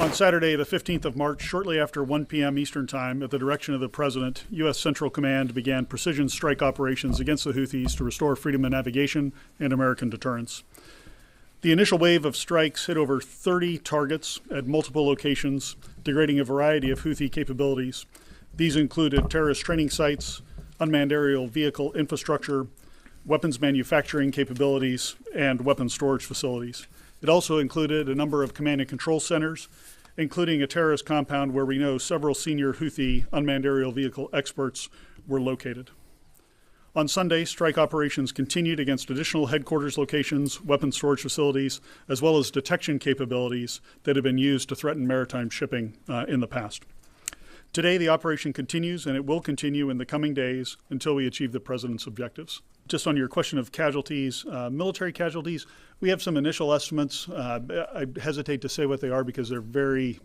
On Saturday, the 15th of March, shortly after 1 p.m. Eastern Time, at the direction of the President, U.S. Central Command began precision strike operations against the Houthis to restore freedom of navigation and American deterrence. The initial wave of strikes hit over 30 targets at multiple locations, degrading a variety of Houthi capabilities. These included terrorist training sites, unmanned aerial vehicle infrastructure, weapons manufacturing capabilities, and weapons storage facilities. It also included a number of command and control centers, including a terrorist compound where we know several senior Houthi unmanned aerial vehicle experts were located. On Sunday, strike operations continued against additional headquarters locations, weapons storage facilities, as well as detection capabilities that have been used to threaten maritime shipping in the past. Today, the operation continues, and it will continue in the coming days until we achieve the President's objectives. Just on your question of casualties, military casualties, we have some initial estimates. I hesitate to say what they are because they're very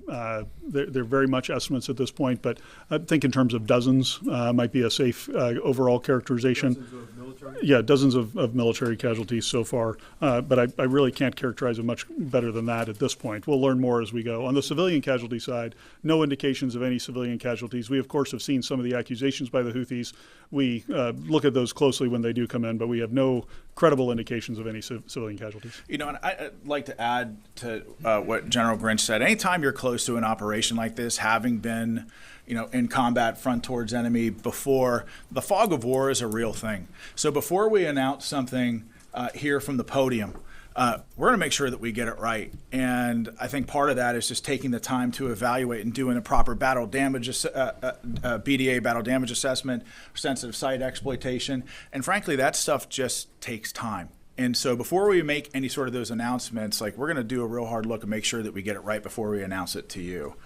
much estimates at this point, but I think in terms of dozens might be a safe overall characterization. Dozens of military? Yeah, dozens of military casualties so far, but I really can't characterize it much better than that at this point. We'll learn more as we go. On the civilian casualty side, no indications of any civilian casualties. We, of course, have seen some of the accusations by the Houthis. We look at those closely when they do come in, but we have no credible indications of any civilian casualties. You know, and I'd like to add to what General Grinch said. Anytime you're close to an operation like this, having been, in combat front towards enemy before, the fog of war is a real thing. So before we announce something here from the podium, we're going to make sure that we get it right. And I think part of that is just taking the time to evaluate and doing a proper battle damage, BDA battle damage assessment, sensitive site exploitation. And frankly, that stuff just takes time. And so before we make any sort of those announcements, we're going to do a real hard look and make sure that we get it right before we announce it to you.